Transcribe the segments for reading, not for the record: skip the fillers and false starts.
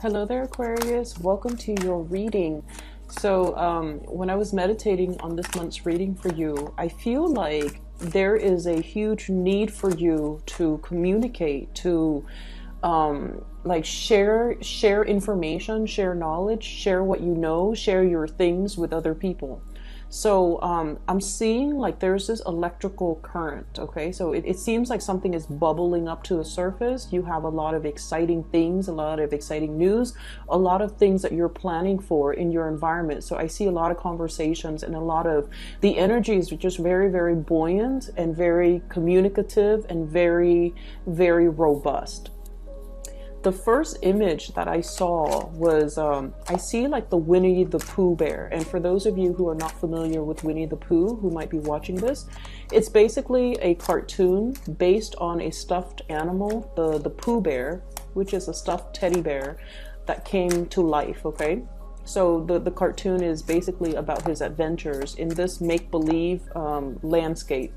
Hello there, Aquarius. Welcome to your reading. So, when I was meditating on this month's reading for you, I feel like there is a huge need for you to communicate, to like share information, share knowledge, share what you know, share your things with other people. So I'm seeing like there's this electrical current, okay? So it seems like something is bubbling up to the surface. You have a lot of exciting things, a lot of exciting news, a lot of things that you're planning for in your environment. So I see a lot of conversations and a lot of the energy is just very, very buoyant and very communicative and very, very robust. The first image that I saw was, I see like the Winnie the Pooh bear. And for those of you who are not familiar with Winnie the Pooh, who might be watching this, it's basically a cartoon based on a stuffed animal, the Pooh bear, which is a stuffed teddy bear that came to life, okay? So the cartoon is basically about his adventures in this make-believe landscape.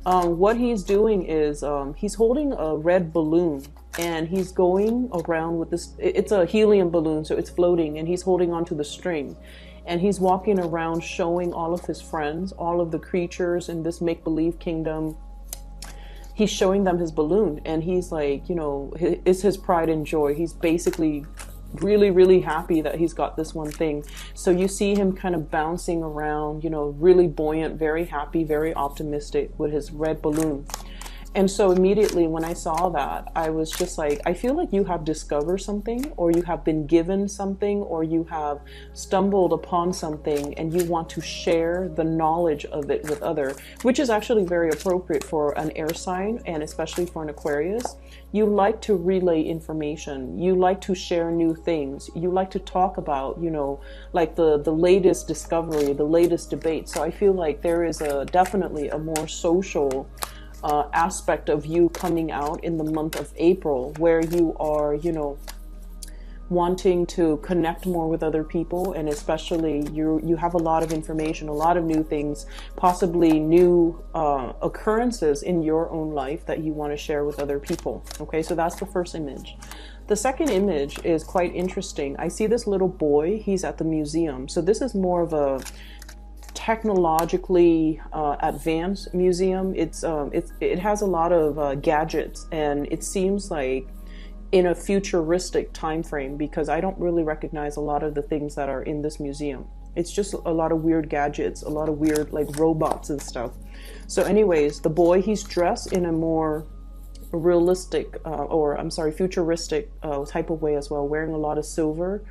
What he's doing is he's holding a red balloon and he's going around with this. It's a helium balloon, so it's floating, and he's holding onto the string. And he's walking around showing all of his friends, all of the creatures in this make-believe kingdom. He's showing them his balloon, and he's like, you know, it's his pride and joy. He's basically really, really happy that he's got this one thing. So you see him kind of bouncing around, you know, really buoyant, very happy, very optimistic with his red balloon. And so immediately when I saw that, I was just like, I feel like you have discovered something, or you have been given something, or you have stumbled upon something and you want to share the knowledge of it with others, which is actually very appropriate for an air sign, and especially for an Aquarius. You like to relay information. You like to share new things. You like to talk about, you know, like the latest discovery, the latest debate. So I feel like there is definitely a more social aspect of you coming out in the month of April, where you are, you know, wanting to connect more with other people, and especially you have a lot of information, a lot of new things, possibly new occurrences in your own life that you want to share with other people. Okay, so that's the first image. The second image is quite interesting. I see this little boy, he's at the museum. So this is more of a technologically advanced museum. It has a lot of gadgets, and it seems like in a futuristic time frame, because I don't really recognize a lot of the things that are in this museum. It's just a lot of weird gadgets, a lot of weird like robots and stuff. So anyways, the boy, he's dressed in a more realistic futuristic type of way as well, wearing a lot of silver.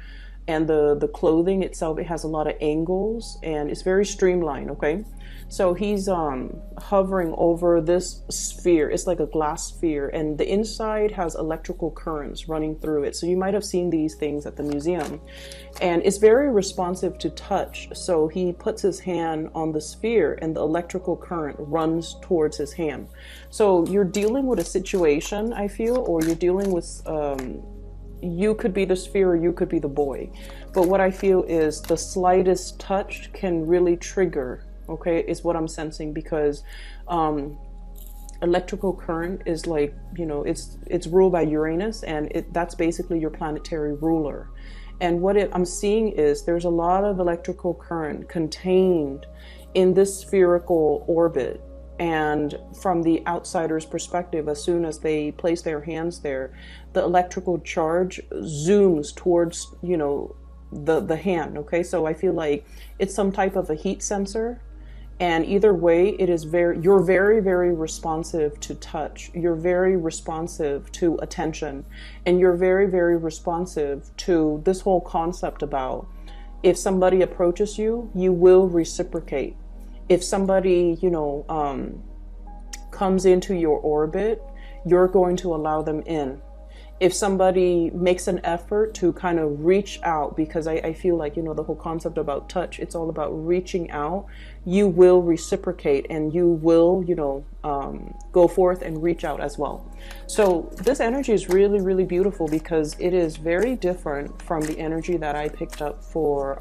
And the clothing itself, it has a lot of angles, and it's very streamlined, okay? So he's hovering over this sphere. It's like a glass sphere, and the inside has electrical currents running through it. So you might have seen these things at the museum. And it's very responsive to touch. So he puts his hand on the sphere, and the electrical current runs towards his hand. So you're dealing with a situation, I feel, or you're dealing with you could be the sphere or you could be the boy. But what I feel is the slightest touch can really trigger, okay, is what I'm sensing, because electrical current is like, you know, it's ruled by Uranus, and that's basically your planetary ruler. And what I'm seeing is there's a lot of electrical current contained in this spherical orbit. And from the outsider's perspective, as soon as they place their hands there, the electrical charge zooms towards, you know, the hand. Okay, so I feel like it's some type of a heat sensor, and either way, it is you're very, very responsive to touch. You're very responsive to attention, and you're very, very responsive to this whole concept about if somebody approaches you, you will reciprocate. If somebody, you know, comes into your orbit, you're going to allow them in. If somebody makes an effort to kind of reach out, because I feel like, you know, the whole concept about touch, it's all about reaching out, you will reciprocate, and you will, you know, go forth and reach out as well. So this energy is really, really beautiful, because it is very different from the energy that I picked up for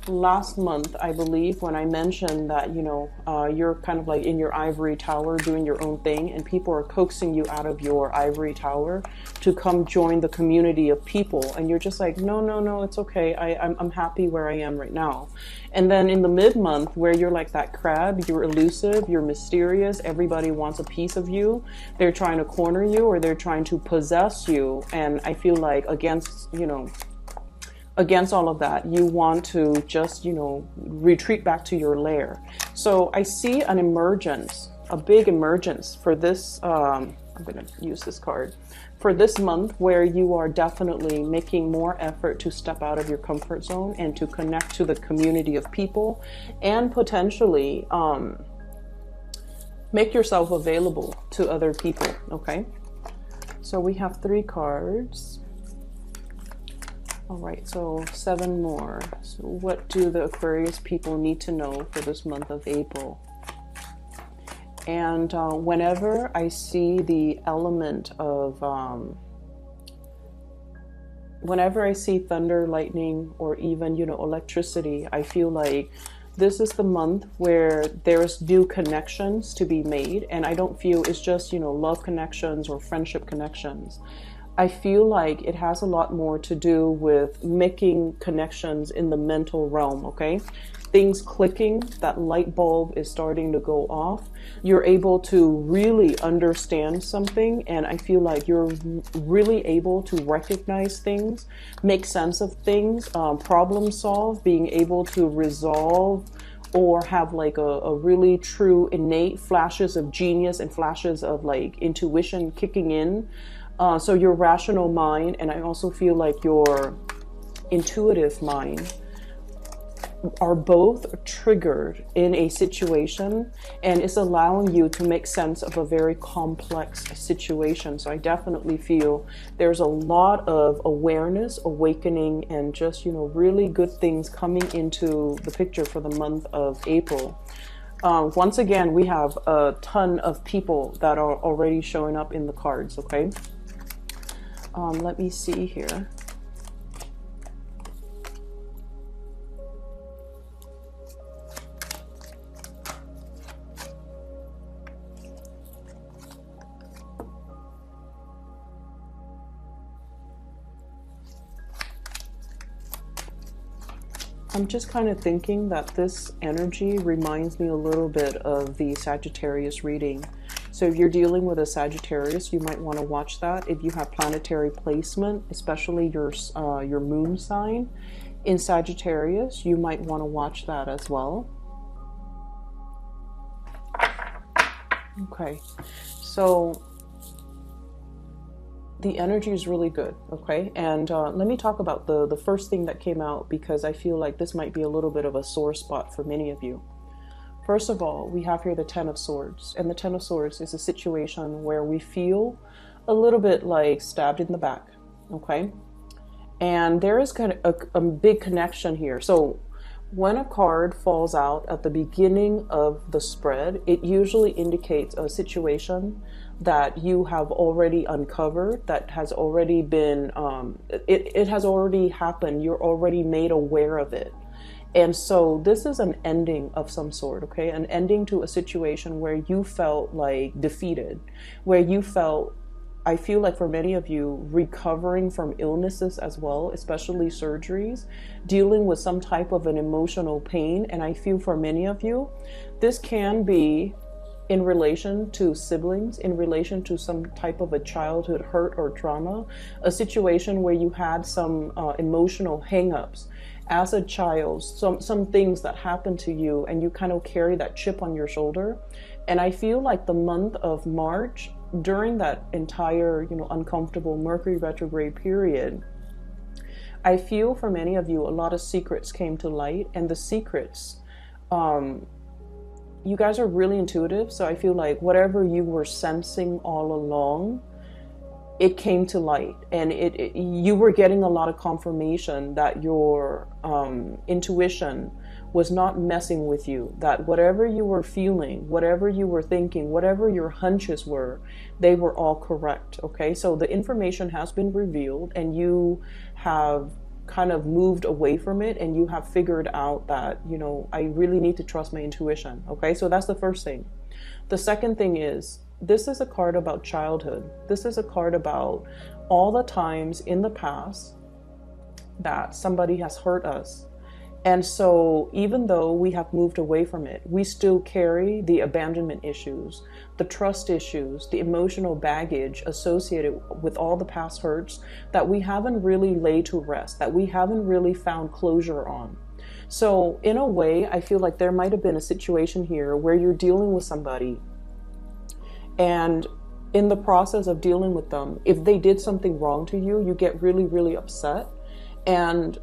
last month, I believe, when I mentioned that, you know, you're kind of like in your ivory tower doing your own thing, and people are coaxing you out of your ivory tower to come join the community of people, and you're just like, no, no, no, it's okay, I'm happy where I am right now. And then in the mid-month, where you're like that crab, you're elusive, you're mysterious, everybody wants a piece of you, they're trying to corner you, or they're trying to possess you, and I feel like against, you know, against all of that, you want to just, you know, retreat back to your lair. So I see an emergence, a big emergence for this, I'm going to use this card, for this month, where you are definitely making more effort to step out of your comfort zone and to connect to the community of people, and potentially make yourself available to other people, okay? So we have 3 cards. All right, so 7 more. So what do the Aquarius people need to know for this month of April? And whenever I see the element of, whenever I see thunder, lightning, or even, you know, electricity, I feel like this is the month where there's new connections to be made. And I don't feel it's just, you know, love connections or friendship connections. I feel like it has a lot more to do with making connections in the mental realm, okay? Things clicking, that light bulb is starting to go off. You're able to really understand something, and I feel like you're really able to recognize things, make sense of things, problem solve, being able to resolve, or have like a really true innate flashes of genius and flashes of like intuition kicking in. So your rational mind, and I also feel like your intuitive mind, are both triggered in a situation, and it's allowing you to make sense of a very complex situation. So I definitely feel there's a lot of awareness, awakening, and just, you know, really good things coming into the picture for the month of April. Once again, we have a ton of people that are already showing up in the cards, okay? Let me see here. I'm just kind of thinking that this energy reminds me a little bit of the Sagittarius reading. So if you're dealing with a Sagittarius, you might want to watch that. If you have planetary placement, especially your moon sign in Sagittarius, you might want to watch that as well. Okay, so the energy is really good, okay? And let me talk about the first thing that came out, because I feel like this might be a little bit of a sore spot for many of you. First of all, we have here the Ten of Swords, and the Ten of Swords is a situation where we feel a little bit like stabbed in the back, okay? And there is kind of a big connection here. So when a card falls out at the beginning of the spread, it usually indicates a situation that you have already uncovered, that has already been, it has already happened, you're already made aware of it. And so this is an ending of some sort, okay? An ending to a situation where you felt like defeated, where you felt, I feel like for many of you, recovering from illnesses as well, especially surgeries, dealing with some type of an emotional pain. And I feel for many of you, this can be in relation to siblings, in relation to some type of a childhood hurt or trauma, a situation where you had some emotional hang-ups as a child, some things that happened to you, and you kind of carry that chip on your shoulder. And I feel like the month of March, during that entire, you know, uncomfortable Mercury retrograde period, I feel for many of you, a lot of secrets came to light, and the secrets, you guys are really intuitive. So I feel like whatever you were sensing all along, it came to light, and you were getting a lot of confirmation that your intuition was not messing with you, that whatever you were feeling, whatever you were thinking, whatever your hunches were, they were all correct, okay? So the information has been revealed, and you have kind of moved away from it, and you have figured out that, you know, I really need to trust my intuition. Okay, so that's the first thing. The second thing is, this is a card about childhood. This is a card about all the times in the past that somebody has hurt us. And so even though we have moved away from it, we still carry the abandonment issues, the trust issues, the emotional baggage associated with all the past hurts that we haven't really laid to rest, that we haven't really found closure on. So in a way, I feel like there might have been a situation here where you're dealing with somebody, and in the process of dealing with them, if they did something wrong to you, you get really, really upset. And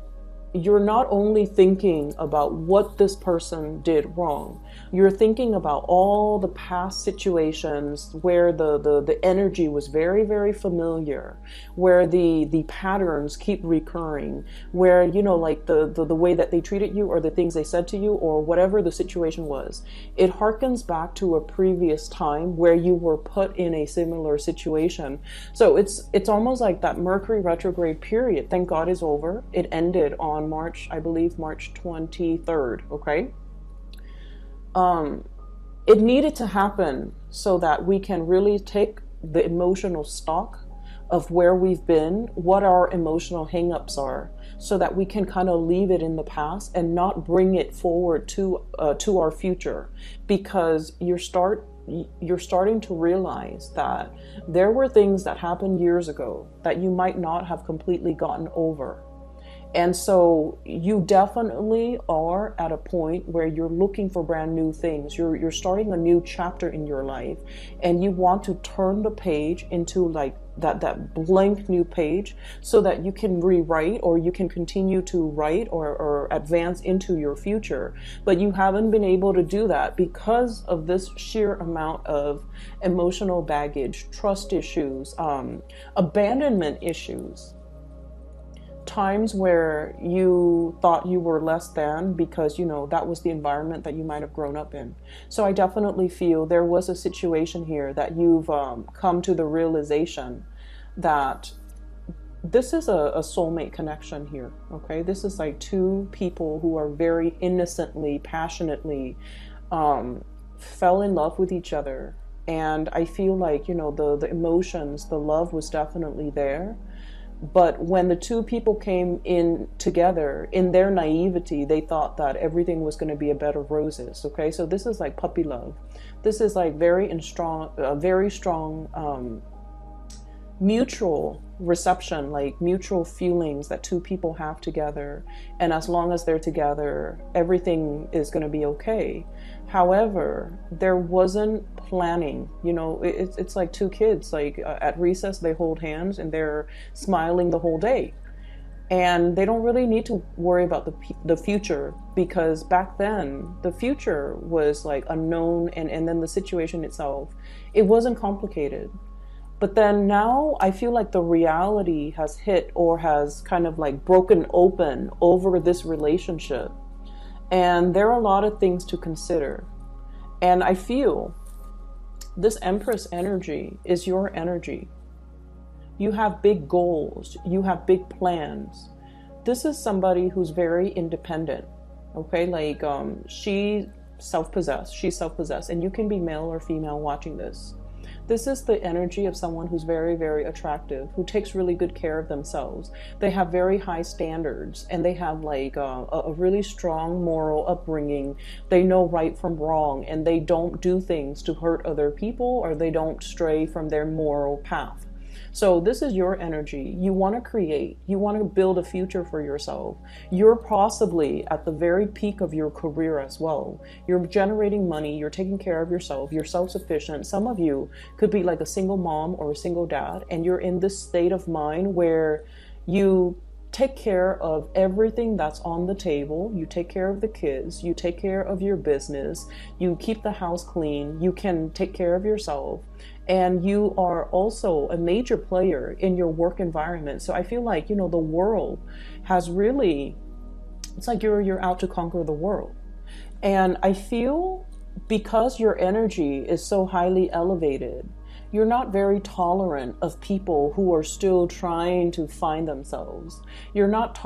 you're not only thinking about what this person did wrong, you're thinking about all the past situations where the energy was very, very familiar, where the patterns keep recurring, where, you know, like the way that they treated you or the things they said to you or whatever the situation was. It harkens back to a previous time where you were put in a similar situation. So it's almost like that Mercury retrograde period, thank God, is over. It ended on March, I believe March 23rd, okay? It needed to happen so that we can really take the emotional stock of where we've been, what our emotional hangups are, so that we can kind of leave it in the past and not bring it forward to our future, because you're starting to realize that there were things that happened years ago that you might not have completely gotten over. And so you definitely are at a point where you're looking for brand new things. You're starting a new chapter in your life, and you want to turn the page into like that blank new page so that you can rewrite, or you can continue to write or advance into your future. But you haven't been able to do that because of this sheer amount of emotional baggage, trust issues, abandonment issues. Times where you thought you were less than because, you know, that was the environment that you might have grown up in. So I definitely feel there was a situation here that you've come to the realization that this is a soulmate connection here, okay? This is like two people who are very innocently, passionately fell in love with each other. And I feel like, you know, the emotions, the love was definitely there. But when the two people came in together, in their naivety, they thought that everything was going to be a bed of roses. Okay, so this is like puppy love. This is like very strong mutual reception, like mutual feelings that two people have together. And as long as they're together, everything is going to be okay. However, there wasn't planning. You know, it's like two kids, like at recess, they hold hands and they're smiling the whole day. And they don't really need to worry about the future, because back then the future was like unknown, and then the situation itself, it wasn't complicated. But then now I feel like the reality has hit, or has kind of like broken open over this relationship. And there are a lot of things to consider. And I feel this Empress energy is your energy. You have big goals. You have big plans. This is somebody who's very independent. Okay, like she's self-possessed, and you can be male or female watching this. This is the energy of someone who's very, very attractive, who takes really good care of themselves. They have very high standards, and they have like a really strong moral upbringing. They know right from wrong, and they don't do things to hurt other people, or they don't stray from their moral path. So this is your energy. You want to create. You want to build a future for yourself. You're possibly at the very peak of your career as well. You're generating money. You're taking care of yourself. You're self-sufficient. Some of you could be like a single mom or a single dad, and you're in this state of mind where you take care of everything that's on the table. You take care of the kids. You take care of your business. You keep the house clean. You can take care of yourself. And you are also a major player in your work environment. So I feel like, you know, the world has really, it's like you're out to conquer the world. And I feel because your energy is so highly elevated, you're not very tolerant of people who are still trying to find themselves. You're not,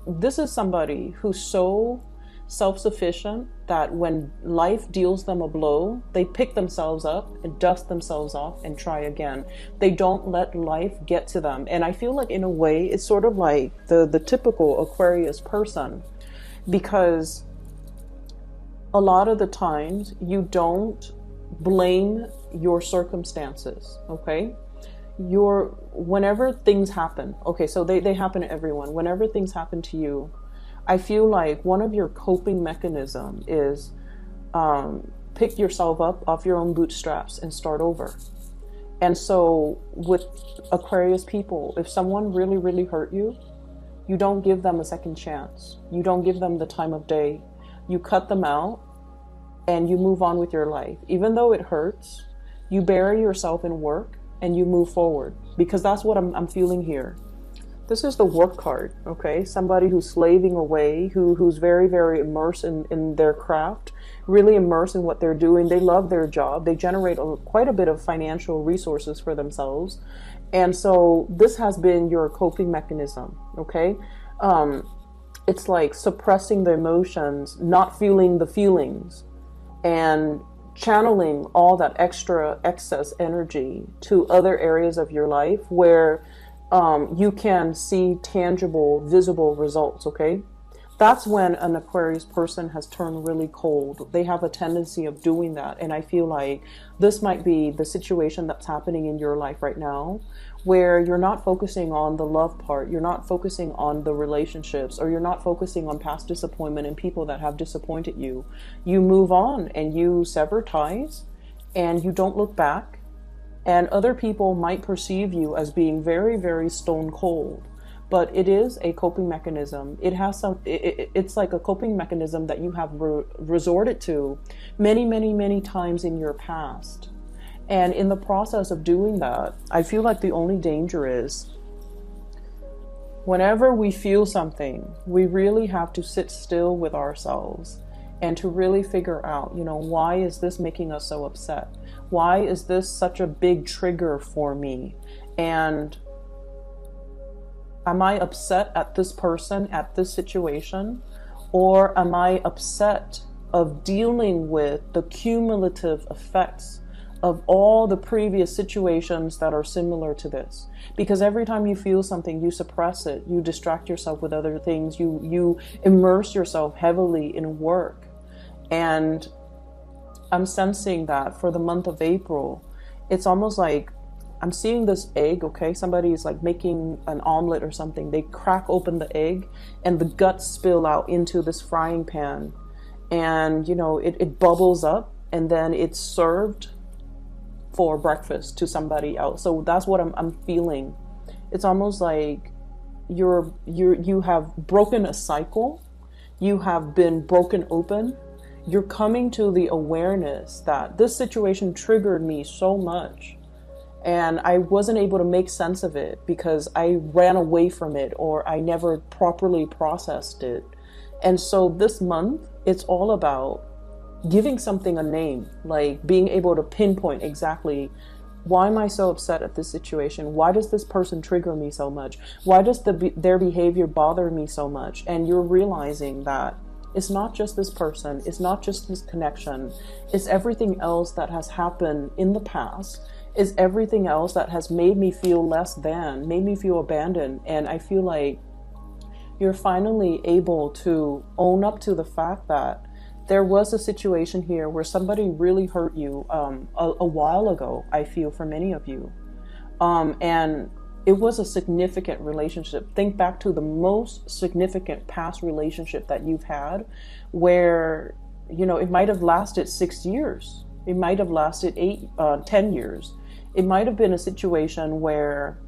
this is somebody who's so self-sufficient that when life deals them a blow, they pick themselves up and dust themselves off and try again. They don't let life get to them. And I feel like in a way, it's sort of like the typical Aquarius person, because a lot of the times you don't blame your circumstances, okay? Whenever things happen, okay, so they happen to everyone. Whenever things happen to you, I feel like one of your coping mechanism is pick yourself up off your own bootstraps and start over. And so with Aquarius people, if someone really, really hurt you, you don't give them a second chance. You don't give them the time of day. You cut them out and you move on with your life. Even though it hurts, you bury yourself in work and you move forward, because that's what I'm feeling here. This is the work card, okay? Somebody who's slaving away, who's very, very immersed in their craft, really immersed in what they're doing. They love their job. They generate quite a bit of financial resources for themselves. And so this has been your coping mechanism, okay? It's like suppressing the emotions, not feeling the feelings, and channeling all that excess energy to other areas of your life where you can see tangible, visible results, okay? That's when an Aquarius person has turned really cold. They have a tendency of doing that. And I feel like this might be the situation that's happening in your life right now, where you're not focusing on the love part, you're not focusing on the relationships, or you're not focusing on past disappointment and people that have disappointed you. You move on and you sever ties and you don't look back. And other people might perceive you as being very, very stone cold, but it is a coping mechanism. It has it's like a coping mechanism that you have resorted to many, many, many times in your past. And in the process of doing that, I feel like the only danger is whenever we feel something, we really have to sit still with ourselves and to really figure out, why is this making us so upset? Why is this such a big trigger for me? And am I upset at this person, at this situation? Or am I upset of dealing with the cumulative effects of all the previous situations that are similar to this? Because every time you feel something, you suppress it, you distract yourself with other things, you immerse yourself heavily in work. And I'm sensing that for the month of April, it's almost like I'm seeing this egg, okay? Somebody is like making an omelet or something. They crack open the egg and the guts spill out into this frying pan. And, it bubbles up and then it's served for breakfast to somebody else. So that's what I'm feeling. It's almost like you have broken a cycle. You have been broken open. You're coming to the awareness that this situation triggered me so much and I wasn't able to make sense of it because I ran away from it or I never properly processed it. And so this month, it's all about giving something a name, like being able to pinpoint exactly, why am I so upset at this situation? Why does this person trigger me so much? Why does their behavior bother me so much? And you're realizing that it's not just this person, it's not just this connection, it's everything else that has happened in the past, it's everything else that has made me feel less than, made me feel abandoned. And I feel like you're finally able to own up to the fact that there was a situation here where somebody really hurt you a while ago, I feel, for many of you. And it was a significant relationship. Think back to the most significant past relationship that you've had where, it might have lasted 6 years. It might have lasted 10 years. It might have been a situation where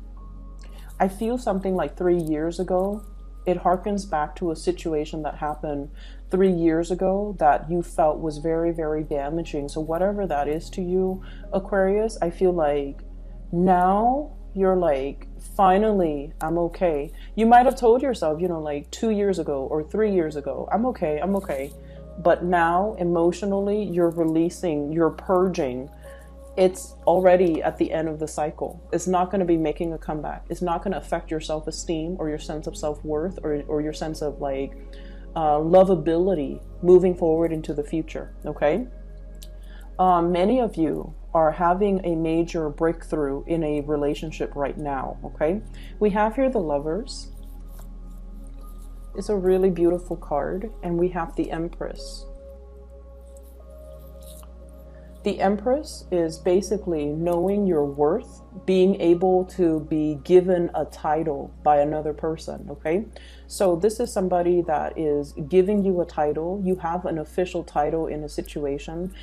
I feel something like 3 years ago. It harkens back to a situation that happened 3 years ago that you felt was very, very damaging. So whatever that is to you, Aquarius, I feel like now you're like, finally, I'm okay. You might have told yourself, like 2 years ago or 3 years ago, I'm okay. But now emotionally, you're releasing, you're purging it's already at the end of the cycle. It's not going to be making a comeback. It's not going to affect your self-esteem or your sense of self-worth or your sense of like lovability moving forward into the future. Okay. Many of you are having a major breakthrough in a relationship right now. Okay. We have here the Lovers. It's a really beautiful card, and we have the Empress. The Empress is basically knowing your worth, being able to be given a title by another person, okay? So this is somebody that is giving you a title. You have an official title in a situation.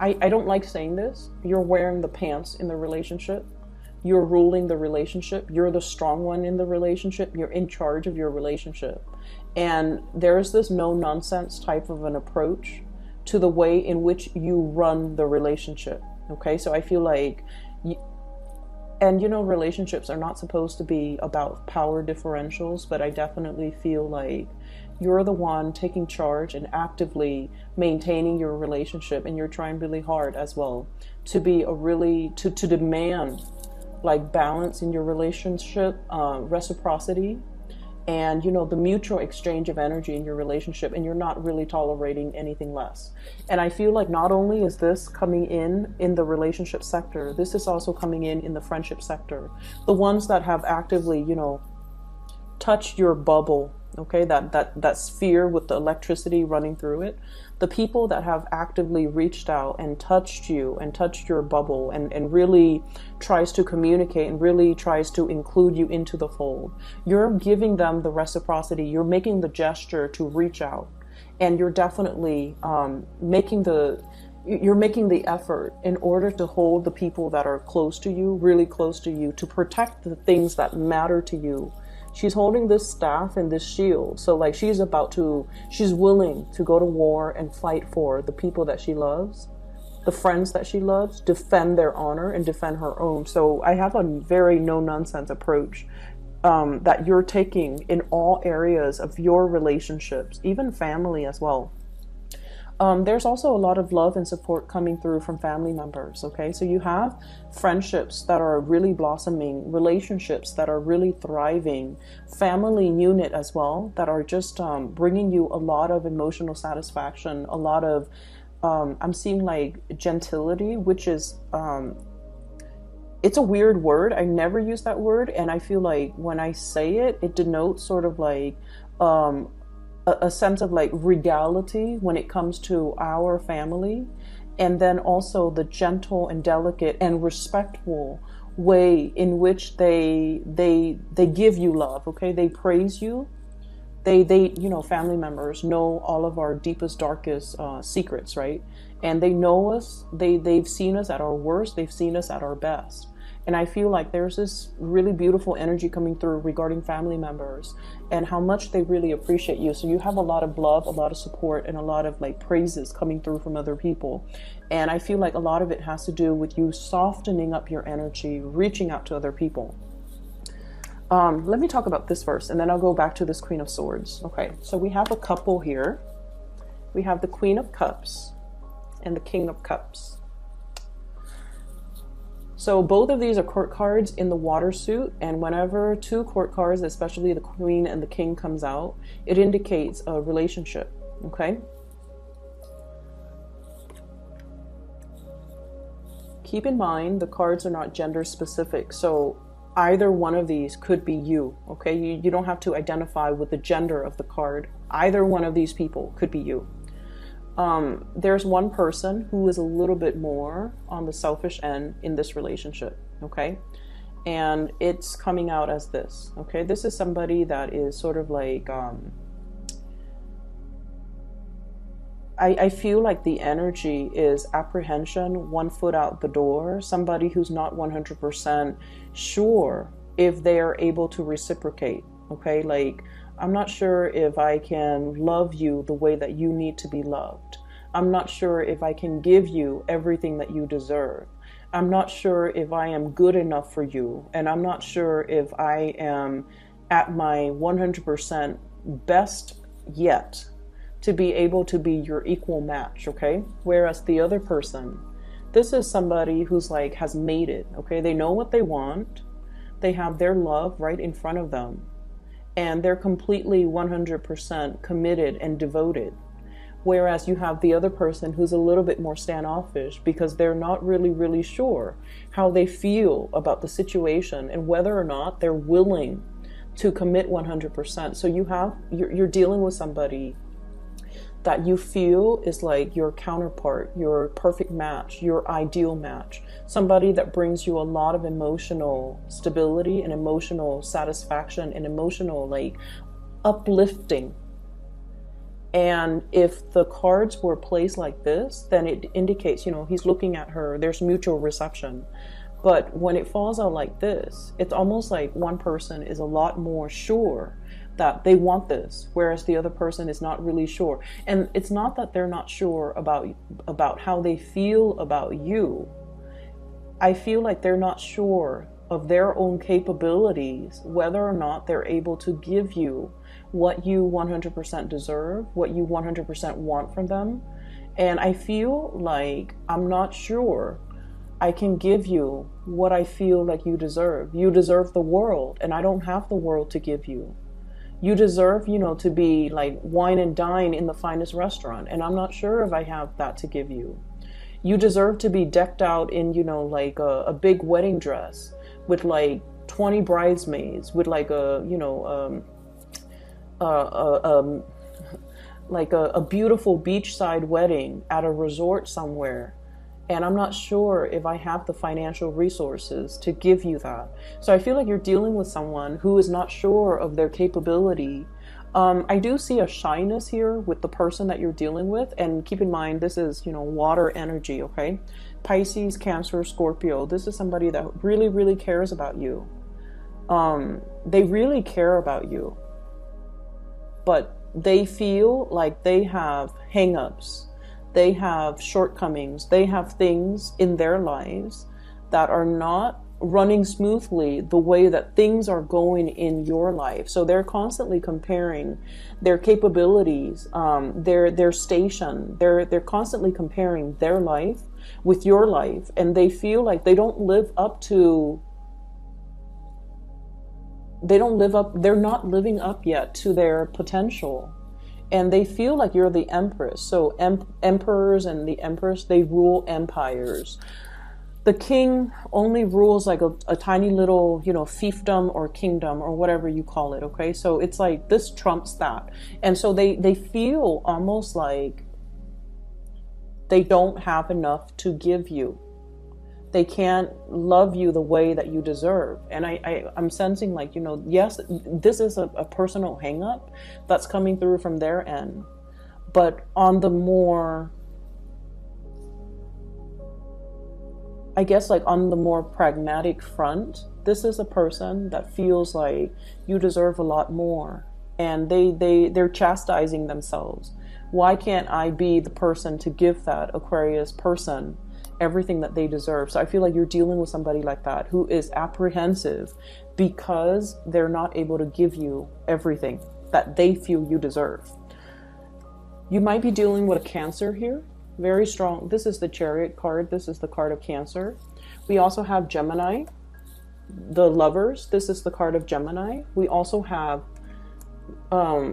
I don't like saying this, you're wearing the pants in the relationship. You're ruling the relationship. You're the strong one in the relationship. You're in charge of your relationship. And there's this no-nonsense type of an approach to the way in which you run the relationship. Okay, so I feel like, and you know, relationships are not supposed to be about power differentials, but I definitely feel like you're the one taking charge and actively maintaining your relationship, and you're trying really hard as well to be to demand like balance in your relationship, reciprocity, and you know, the mutual exchange of energy in your relationship, and you're not really tolerating anything less. And I feel like not only is this coming in the relationship sector, this is also coming in the friendship sector. The ones that have actively, you know, touched your bubble, okay, that sphere with the electricity running through it. The people that have actively reached out and touched you and touched your bubble and really tries to communicate and really tries to include you into the fold. You're giving them the reciprocity. You're making the gesture to reach out, and you're definitely making the effort in order to hold the people that are close to you, really close to you, to protect the things that matter to you. She's holding this staff and this shield. So like she's willing to go to war and fight for the people that she loves, the friends that she loves, defend their honor and defend her own. So I have a very no-nonsense approach that you're taking in all areas of your relationships, even family as well. There's also a lot of love and support coming through from family members, okay? So you have friendships that are really blossoming, relationships that are really thriving, family unit as well, that are just bringing you a lot of emotional satisfaction, a lot of, I'm seeing like gentility, which is, it's a weird word. I never use that word. And I feel like when I say it, it denotes sort of like, a sense of like regality when it comes to our family, and then also the gentle and delicate and respectful way in which they give you love. Okay, they praise you. They you know, family members know all of our deepest, darkest secrets, right? And they know us. They've seen us at our worst. They've seen us at our best. And I feel like there's this really beautiful energy coming through regarding family members and how much they really appreciate you. So you have a lot of love, a lot of support, and a lot of like praises coming through from other people. And I feel like a lot of it has to do with you softening up your energy, reaching out to other people. Let me talk about this first, and then I'll go back to this Queen of Swords. Okay, so we have a couple here. We have the Queen of Cups and the King of Cups. So both of these are court cards in the water suit, and whenever two court cards, especially the Queen and the King, comes out, it indicates a relationship, okay? Keep in mind, the cards are not gender specific, so either one of these could be you, okay? You don't have to identify with the gender of the card. Either one of these people could be you. There's one person who is a little bit more on the selfish end in this relationship, okay? And it's coming out as this, okay? This is somebody that is sort of like, I feel like the energy is apprehension, one foot out the door, somebody who's not 100% sure if they are able to reciprocate, okay? Like, I'm not sure if I can love you the way that you need to be loved. I'm not sure if I can give you everything that you deserve. I'm not sure if I am good enough for you. And I'm not sure if I am at my 100% best yet to be able to be your equal match, okay? Whereas the other person, this is somebody who's like has made it, okay? They know what they want. They have their love right in front of them. And they're completely 100% committed and devoted. Whereas you have the other person who's a little bit more standoffish because they're not really sure how they feel about the situation and whether or not they're willing to commit 100%. So you're dealing with somebody that you feel is like your counterpart, your perfect match, your ideal match. Somebody that brings you a lot of emotional stability and emotional satisfaction and emotional like uplifting. And if the cards were placed like this, then it indicates, you know, he's looking at her, there's mutual reception. But when it falls out like this, it's almost like one person is a lot more sure that they want this, whereas the other person is not really sure. And it's not that they're not sure about how they feel about you. I feel like they're not sure of their own capabilities, whether or not they're able to give you what you 100% deserve, what you 100% want from them. And I feel like I'm not sure I can give you what I feel like you deserve. You deserve the world, and I don't have the world to give you. You deserve, you know, to be like wine and dine in the finest restaurant, and I'm not sure if I have that to give you. You deserve to be decked out in, you know, like a big wedding dress with like 20 bridesmaids, with like a, you know, like a beautiful beachside wedding at a resort somewhere. And I'm not sure if I have the financial resources to give you that. So I feel like you're dealing with someone who is not sure of their capability. I do see a shyness here with the person that you're dealing with. And keep in mind, this is, you know, water energy, okay? Pisces, Cancer, Scorpio. This is somebody that really cares about you. They really care about you. But they feel like they have hang-ups. They have shortcomings. They have things in their lives that are not running smoothly the way that things are going in your life. So they're constantly comparing their capabilities, their station. They're constantly comparing their life with your life, and they feel like they don't live up to. They're not living up yet to their potential. And they feel like you're the empress. So emperors and the empress, they rule empires. The king only rules like a tiny little, you know, fiefdom or kingdom or whatever you call it, okay? So it's like this trumps that. And so they feel almost like they don't have enough to give you. They can't love you the way that you deserve. And I'm sensing like, you know, yes, this is a personal hang-up that's coming through from their end. But on the more, I guess like on the more pragmatic front, this is a person that feels like you deserve a lot more. And they're chastising themselves. Why can't I be the person to give that Aquarius person everything that they deserve? So I feel like you're dealing with somebody like that who is apprehensive because they're not able to give you everything that they feel you deserve. You might be dealing with a Cancer here. Very strong. This is the Chariot card. This is the card of Cancer. We also have Gemini, the Lovers. This is the card of Gemini. We also have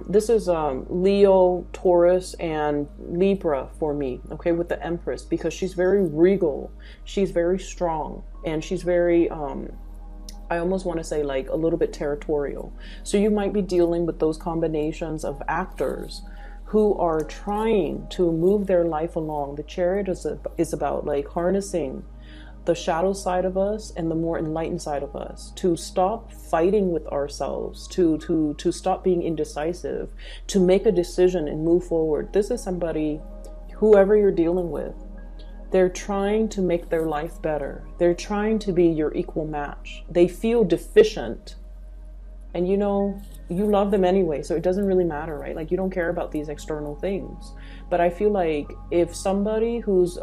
this is Leo, Taurus, and Libra for me, okay, with the Empress, because she's very regal, she's very strong, and she's very, I almost want to say like a little bit territorial. So you might be dealing with those combinations of actors who are trying to move their life along. The Chariot is about like harnessing the shadow side of us and the more enlightened side of us, to stop fighting with ourselves, to stop being indecisive, to make a decision and move forward. This is somebody, whoever you're dealing with, they're trying to make their life better. They're trying to be your equal match. They feel deficient, and you know, you love them anyway, so it doesn't really matter, right? Like, you don't care about these external things. But I feel like if somebody who's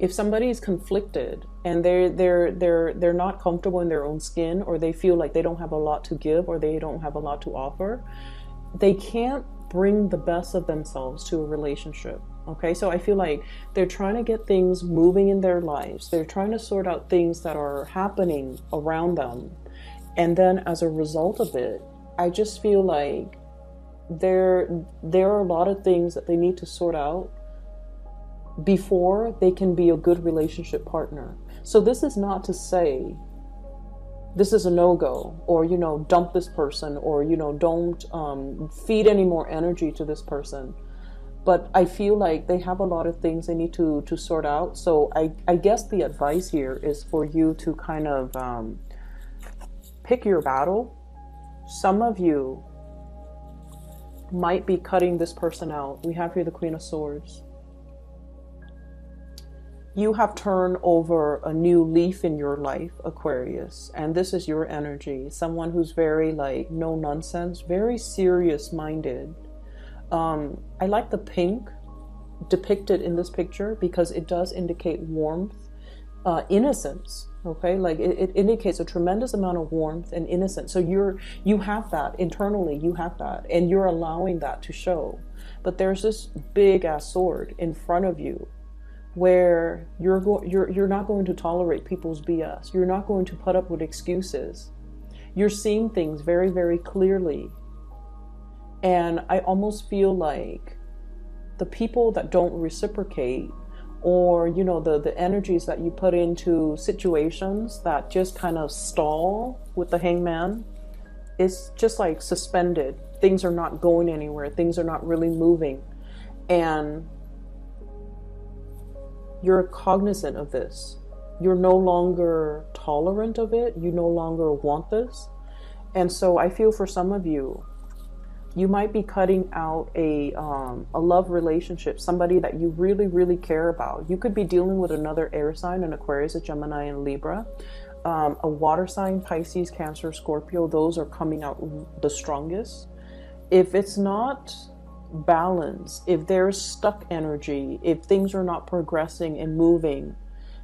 if somebody is conflicted and they're not comfortable in their own skin, or they feel like they don't have a lot to give, or they don't have a lot to offer, they can't bring the best of themselves to a relationship. Okay, so I feel like they're trying to get things moving in their lives. They're trying to sort out things that are happening around them. And then as a result of it, I just feel like there are a lot of things that they need to sort out before they can be a good relationship partner. So this is not to say this is a no-go, or, you know, dump this person, or, you know, don't feed any more energy to this person. But I feel like they have a lot of things they need to sort out. So I guess the advice here is for you to kind of pick your battle. Some of you might be cutting this person out. We have here the Queen of Swords. You have turned over a new leaf in your life, Aquarius, and this is your energy. Someone who's very like no nonsense, very serious minded. I like the pink depicted in this picture because it does indicate warmth, innocence. Okay, like it indicates a tremendous amount of warmth and innocence. So you have that internally, you have that, and you're allowing that to show. But there's this big ass sword in front of you, where you're not going to tolerate people's BS. You're not going to put up with excuses. You're seeing things very, very clearly. And I almost feel like the people that don't reciprocate, or, you know, the energies that you put into situations that just kind of stall with the Hangman, it's just like suspended. Things are not going anywhere. Things are not really moving. And you're cognizant of this. You're no longer tolerant of it. You no longer want this. And so I feel for some of you, you might be cutting out a love relationship, somebody that you really, really care about. You could be dealing with another air sign, an Aquarius, a Gemini, and Libra. A water sign, Pisces, Cancer, Scorpio, those are coming out the strongest. If it's not balance, if there's stuck energy, if things are not progressing and moving,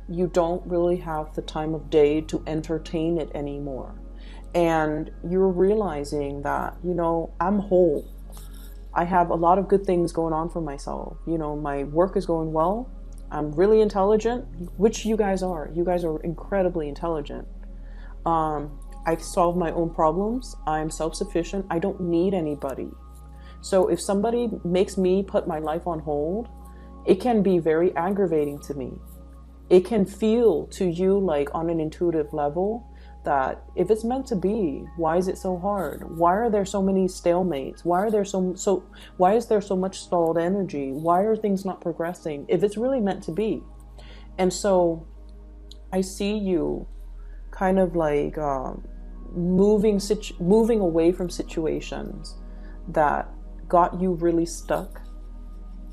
you don't really have the time of day to entertain it anymore. And you're realizing that, you know, I'm whole. I have a lot of good things going on for myself. You know, my work is going well. I'm really intelligent, which you guys are. You guys are incredibly intelligent. I solve my own problems. I'm self-sufficient. I don't need anybody. So if somebody makes me put my life on hold, it can be very aggravating to me. It can feel to you like on an intuitive level that if it's meant to be, why is it so hard? Why are there so many stalemates? Why is there so much stalled energy? Why are things not progressing if it's really meant to be? And so I see you kind of like moving away from situations that got you really stuck.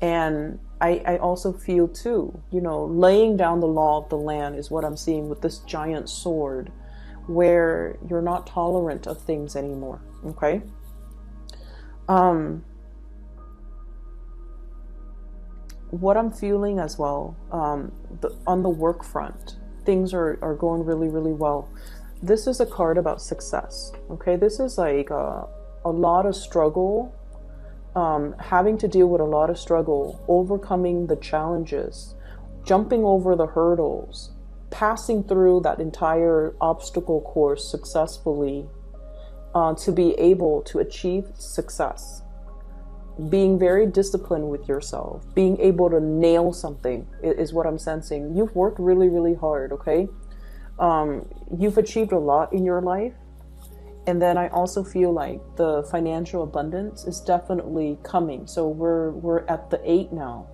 And I also feel too, you know, laying down the law of the land is what I'm seeing with this giant sword, where you're not tolerant of things anymore. Okay. What I'm feeling as well, on the work front, things are going really, really well. This is a card about success. Okay. This is like a lot of struggle, having to deal with a lot of struggle, overcoming the challenges, jumping over the hurdles, passing through that entire obstacle course successfully, to be able to achieve success. Being very disciplined with yourself, being able to nail something is what I'm sensing. You've worked really, really hard, okay? You've achieved a lot in your life. And then I also feel like the financial abundance is definitely coming. So we're at the 8 now.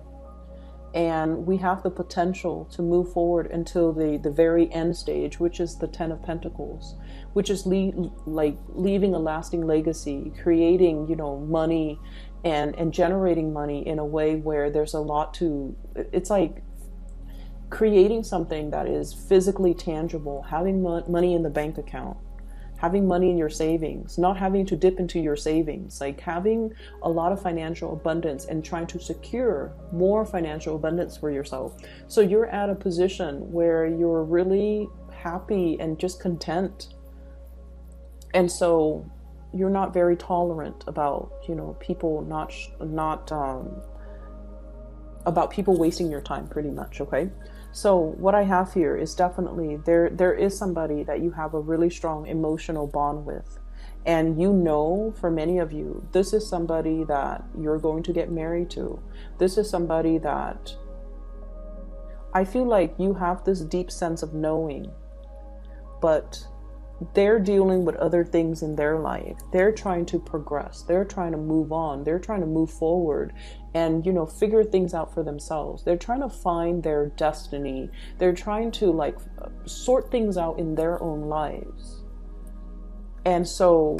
And we have the potential to move forward until the very end stage, which is the 10 of Pentacles, which is leaving a lasting legacy, creating, you know, money and generating money in a way where there's a lot to, it's like creating something that is physically tangible, having money in the bank account, having money in your savings, not having to dip into your savings, like having a lot of financial abundance and trying to secure more financial abundance for yourself. So you're at a position where you're really happy and just content. And so you're not very tolerant about, you know, people not about people wasting your time, pretty much. Okay, so what I have here is definitely there is somebody that you have a really strong emotional bond with, and you know, for many of you, this is somebody that you're going to get married to. This is somebody that I feel like you have this deep sense of knowing, but they're dealing with other things in their life. They're trying to progress. They're trying to move on. They're trying to move forward and, you know, figure things out for themselves. They're trying to find their destiny. They're trying to like sort things out in their own lives. And so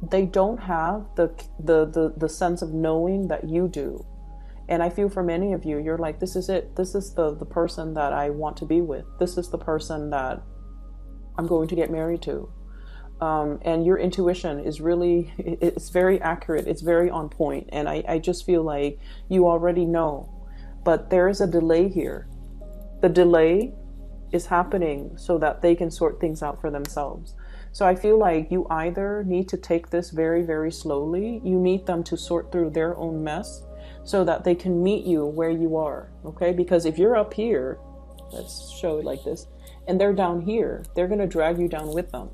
they don't have the sense of knowing that you do. And I feel for many of you, you're like, this is it. This is the person that I want to be with. This is the person that I'm going to get married to. And your intuition is really, it's very accurate. It's very on point. And I just feel like you already know. But there is a delay here. The delay is happening so that they can sort things out for themselves. So I feel like you either need to take this very, very slowly. You need them to sort through their own mess so that they can meet you where you are. Okay? Because if you're up here, let's show it like this, and they're down here, they're going to drag you down with them.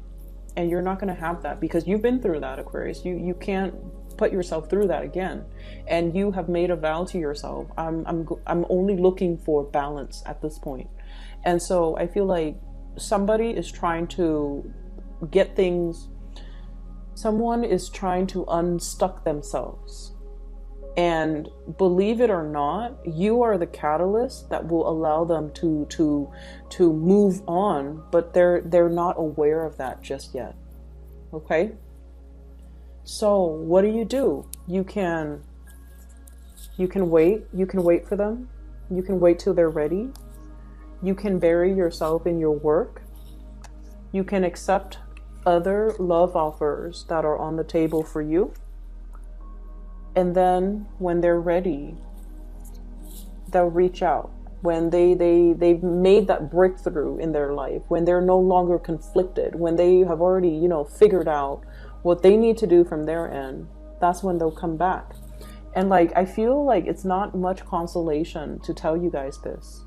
And you're not going to have that because you've been through that, Aquarius. You can't put yourself through that again. And you have made a vow to yourself. I'm only looking for balance at this point. And so I feel like somebody is trying to get things, someone is trying to unstuck themselves. And believe it or not, you are the catalyst that will allow them to move on, but they're not aware of that just yet. Okay? So what do? You can wait. You can wait for them. You can wait till they're ready. You can bury yourself in your work. You can accept other love offers that are on the table for you. And then when they're ready, they'll reach out. When they've made that breakthrough in their life, when they're no longer conflicted, when they have already, you know, figured out what they need to do from their end, that's when they'll come back. And like, I feel like it's not much consolation to tell you guys this,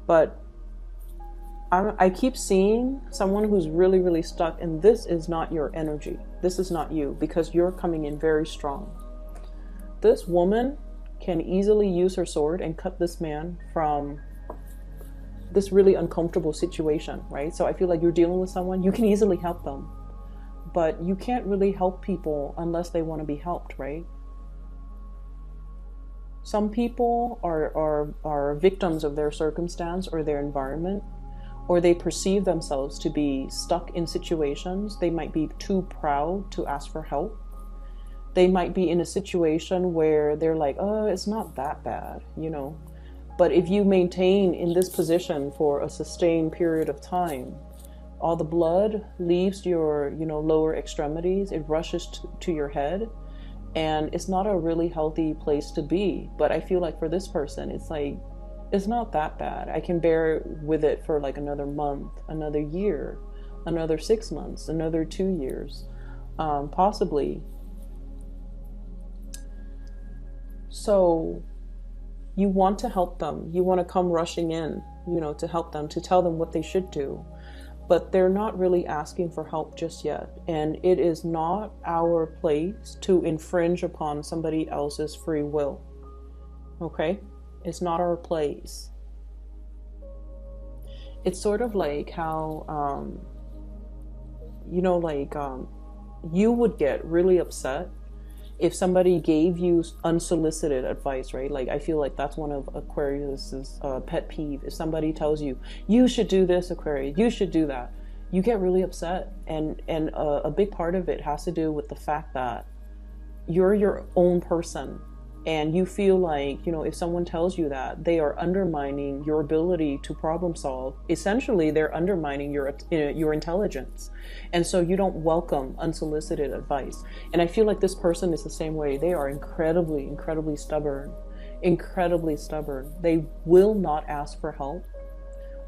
but I keep seeing someone who's really, really stuck, and this is not your energy. This is not you, because you're coming in very strong. This woman can easily use her sword and cut this man from this really uncomfortable situation, right? So I feel like you're dealing with someone, you can easily help them, but you can't really help people unless they want to be helped, right? Some people are victims of their circumstance or their environment, or they perceive themselves to be stuck in situations. They might be too proud to ask for help. They might be in a situation where they're like, oh, it's not that bad, you know. But if you maintain in this position for a sustained period of time, all the blood leaves your, you know, lower extremities. It rushes to your head. And it's not a really healthy place to be. But I feel like for this person, it's like, it's not that bad. I can bear with it for like another month, another year, another 6 months, another 2 years, possibly. So you want to help them. You want to come rushing in, you know, to help them, to tell them what they should do. But they're not really asking for help just yet. And it is not our place to infringe upon somebody else's free will. Okay? It's not our place. It's sort of like how, you know, like you would get really upset if somebody gave you unsolicited advice, right? Like, I feel like that's one of Aquarius's pet peeve. If somebody tells you, you should do this, Aquarius, you should do that, you get really upset. And a big part of it has to do with the fact that you're your own person. And you feel like, you know, if someone tells you that, they are undermining your ability to problem solve. Essentially, they're undermining your intelligence. And so you don't welcome unsolicited advice. And I feel like this person is the same way. They are incredibly, incredibly stubborn. Incredibly stubborn. They will not ask for help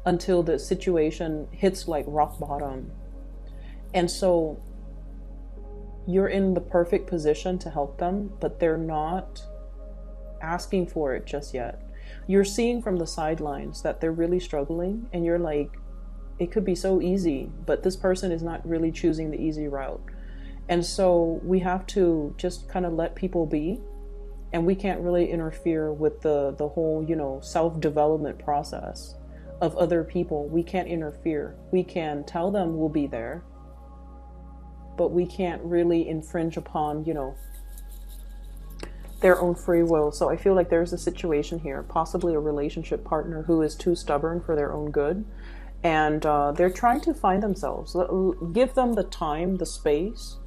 until the situation hits like rock bottom. And so you're in the perfect position to help them, but they're not asking for it just yet. You're seeing from the sidelines that they're really struggling, and you're like, it could be so easy, but this person is not really choosing the easy route. And so we have to just kind of let people be, and we can't really interfere with the whole, you know, self-development process of other people. We can't interfere. We can tell them we'll be there, but we can't really infringe upon, you know, their own free will. So I feel like there's a situation here, possibly a relationship partner who is too stubborn for their own good, and they're trying to find themselves. Give them the time, the space,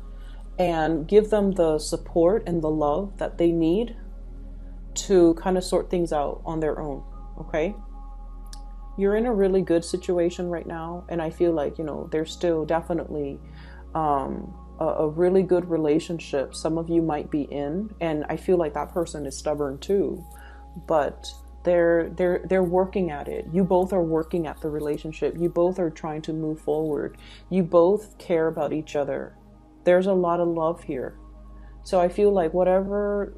and give them the support and the love that they need to kind of sort things out on their own. Okay, you're in a really good situation right now, and I feel like, you know, there's still definitely a really good relationship some of you might be in, and I feel like that person is stubborn too, but they're working at it. You both are working at the relationship. You both are trying to move forward. You both care about each other. There's a lot of love here. So I feel like whatever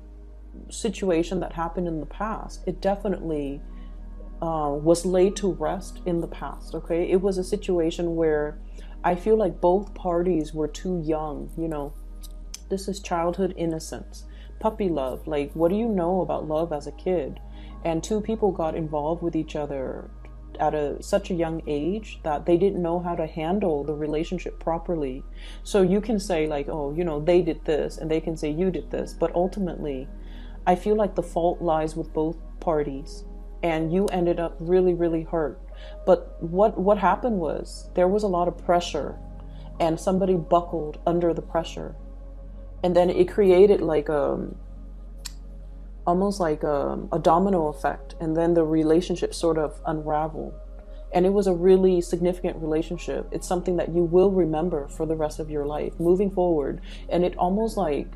situation that happened in the past, it definitely was laid to rest in the past. Okay, it was a situation where I feel like both parties were too young. You know, this is childhood innocence, puppy love. Like, what do you know about love as a kid? And two people got involved with each other at such a young age that they didn't know how to handle the relationship properly. So you can say like, oh, you know, they did this, and they can say you did this, but ultimately I feel like the fault lies with both parties, and you ended up really, really hurt. But what happened was there was a lot of pressure, and somebody buckled under the pressure, and then it created like almost like a domino effect, and then the relationship sort of unraveled. And it was a really significant relationship. It's something that you will remember for the rest of your life moving forward, and it almost like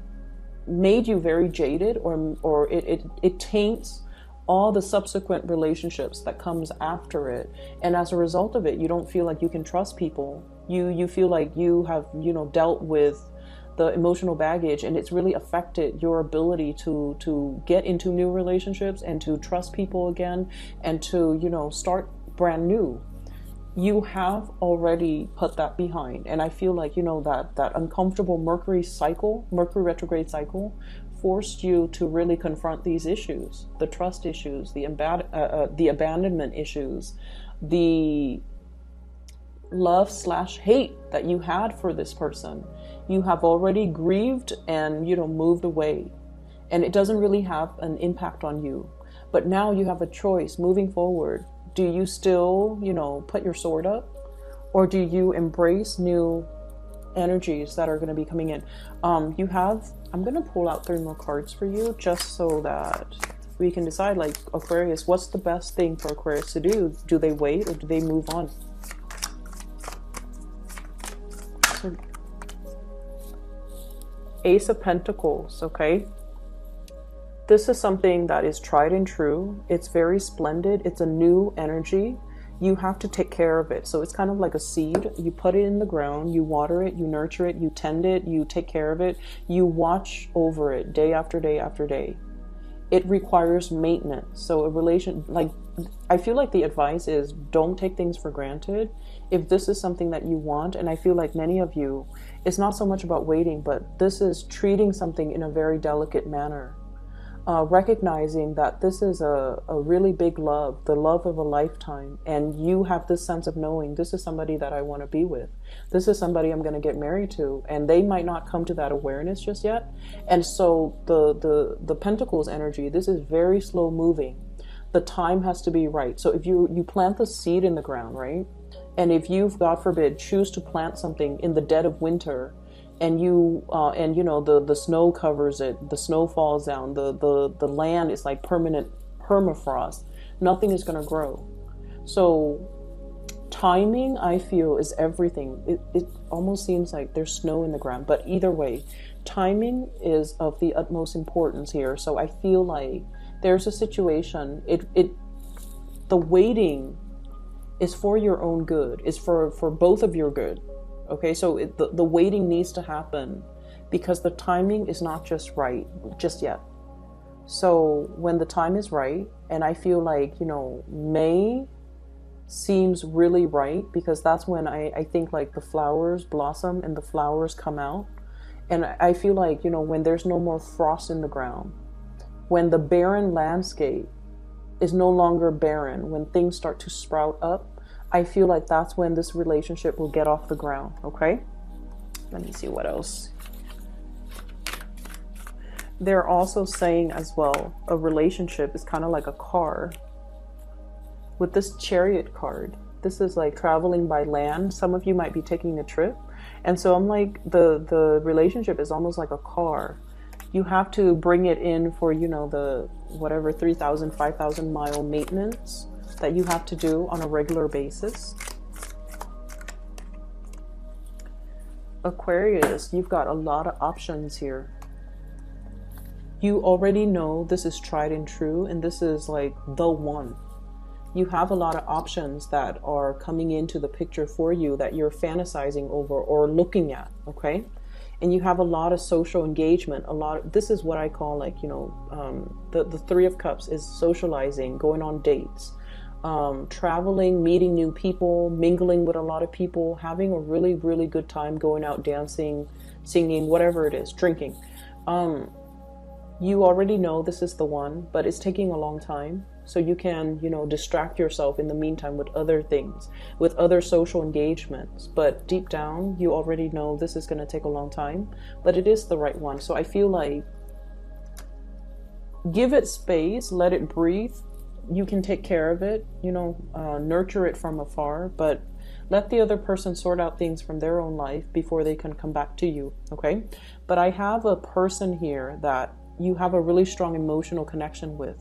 made you very jaded, or it taints all the subsequent relationships that comes after it. And as a result of it, you don't feel like you can trust people. You feel like you have, you know, dealt with the emotional baggage, and it's really affected your ability to get into new relationships and to trust people again, and to, you know, start brand new. You have already put that behind, and I feel like, you know, that uncomfortable Mercury retrograde cycle forced you to really confront these issues, the trust issues, the abandonment issues, the love/hate that you had for this person. You have already grieved and, you know, moved away, and it doesn't really have an impact on you. But now you have a choice moving forward. Do you still, you know, put your sword up, or do you embrace new energies that are going to be coming in? I'm going to pull out 3 more cards for you, just so that we can decide, like, Aquarius, what's the best thing for Aquarius to do? Do they wait, or do they move on? Ace of Pentacles, okay? This is something that is tried and true. It's very splendid. It's a new energy. You have to take care of it. So it's kind of like a seed. You put it in the ground, you water it, you nurture it, you tend it, you take care of it, you watch over it day after day after day. It requires maintenance. So I feel like the advice is, don't take things for granted. If this is something that you want, and I feel like many of you, it's not so much about waiting, but this is treating something in a very delicate manner. Recognizing that this is a really big love, the love of a lifetime, and you have this sense of knowing, this is somebody that I want to be with. This is somebody I'm going to get married to, and they might not come to that awareness just yet. And so the Pentacles energy, this is very slow moving. The time has to be right. So if you plant the seed in the ground, right? And if you, God forbid, choose to plant something in the dead of winter, and you know, the snow covers it, the snow falls down, the land is like permanent permafrost, nothing is going to grow. So timing, I feel, is everything. It almost seems like there's snow in the ground, but either way, timing is of the utmost importance here. So I feel like there's a situation, the waiting is for your own good, is for both of your good. Okay, so the waiting needs to happen because the timing is not just right just yet. So when the time is right, and I feel like, you know, May seems really right, because that's when I think like the flowers blossom and the flowers come out. And I feel like, you know, when there's no more frost in the ground, when the barren landscape is no longer barren, when things start to sprout up, I feel like that's when this relationship will get off the ground. Okay, let me see what else. They're also saying as well, a relationship is kind of like a car. With this Chariot card, this is like traveling by land. Some of you might be taking a trip. And so I'm like, the relationship is almost like a car. You have to bring it in for, you know, the whatever 3,000, 5,000 mile maintenance that you have to do on a regular basis. Aquarius, you've got a lot of options here. You already know this is tried and true, and this is like the one. You have a lot of options that are coming into the picture for you that you're fantasizing over or looking at, okay? And you have a lot of social engagement, this is what I call like, you know, the Three of Cups is socializing, going on dates, traveling, meeting new people, mingling with a lot of people, having a really, really good time, going out dancing, singing, whatever it is, drinking. You already know this is the one, but it's taking a long time. So you can, you know, distract yourself in the meantime with other things, with other social engagements. But deep down, you already know this is going to take a long time, but it is the right one. So I feel like give it space, let it breathe. You can take care of it, you know, nurture it from afar, but let the other person sort out things from their own life before they can come back to you. Okay. But I have a person here that you have a really strong emotional connection with.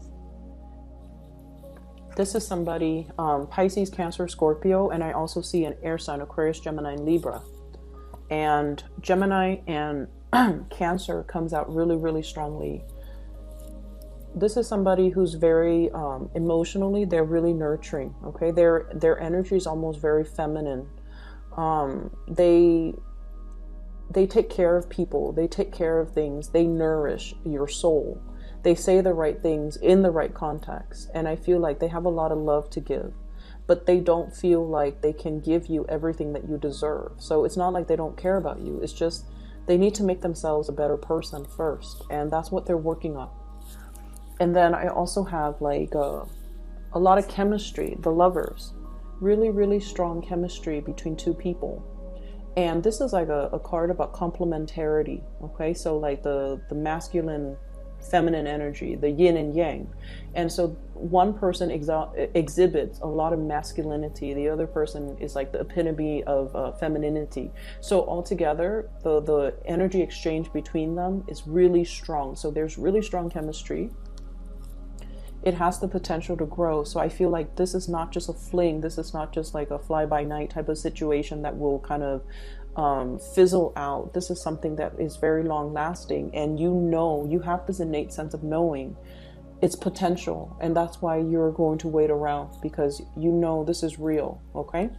This is somebody, Pisces, Cancer, Scorpio, and I also see an air sign, Aquarius, Gemini, and Libra. And Gemini and Cancer comes out really, really strongly. This is somebody who's very emotionally, they're really nurturing, okay? Their energy is almost very feminine. They take care of people, they take care of things, they nourish your soul. They say the right things in the right context. And I feel like they have a lot of love to give, but they don't feel like they can give you everything that you deserve. So it's not like they don't care about you. It's just they need to make themselves a better person first. And that's what they're working on. And then I also have like a lot of chemistry, the lovers, really, really strong chemistry between two people. And this is like a card about complementarity. Okay. So like the masculine, feminine energy, the yin and yang. And so one person exhibits a lot of masculinity. The other person is like the epitome of femininity. So altogether, the energy exchange between them is really strong. So there's really strong chemistry. It has the potential to grow. So I feel like this is not just a fling. This is not just like a fly-by-night type of situation that will kind of fizzle out. This is something that is very long lasting, and you know, you have this innate sense of knowing its potential, and that's why you're going to wait around, because you know this is real. Okay.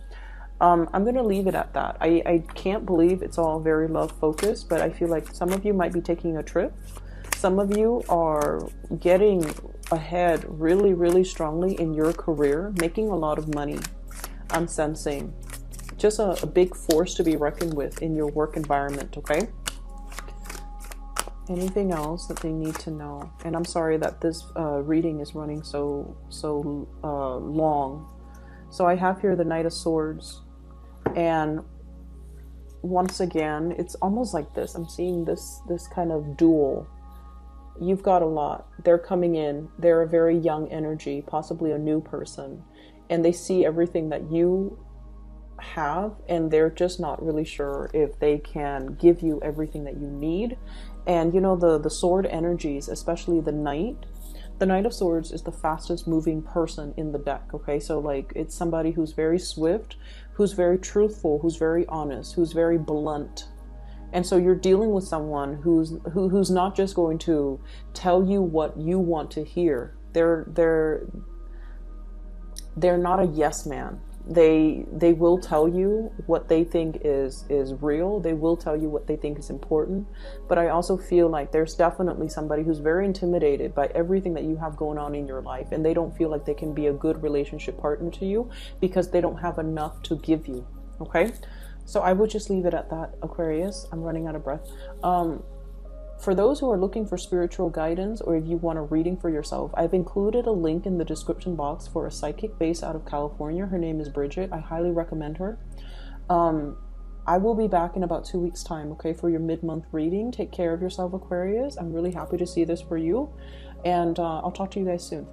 I'm going to leave it at that. I can't believe it's all very love focused, but I feel like some of you might be taking a trip. Some of you are getting ahead really, really strongly in your career, making a lot of money. I'm sensing just a big force to be reckoned with in your work environment. Okay. Anything else that they need to know? And I'm sorry that this reading is running so long. So I have here the Knight of Swords, and once again, it's almost like this. I'm seeing this kind of duel. You've got a lot. They're coming in. They're a very young energy, possibly a new person, and they see everything that you have, and they're just not really sure if they can give you everything that you need. And you know, the sword energies, especially the Knight of Swords is the fastest moving person in the deck. Okay, so like it's somebody who's very swift, who's very truthful, who's very honest, who's very blunt. And so you're dealing with someone who's not just going to tell you what you want to hear. They're not a yes man. They will tell you what they think is real. They will tell you what they think is important. But I also feel like there's definitely somebody who's very intimidated by everything that you have going on in your life, and they don't feel like they can be a good relationship partner to you because they don't have enough to give you. Okay, so I would just leave it at that, Aquarius. I'm running out of breath. For those who are looking for spiritual guidance, or if you want a reading for yourself, I've included a link in the description box for a psychic based out of California. Her name is Bridget. I highly recommend her. I will be back in about 2 weeks' time, okay, for your mid-month reading. Take care of yourself, Aquarius. I'm really happy to see this for you. And I'll talk to you guys soon.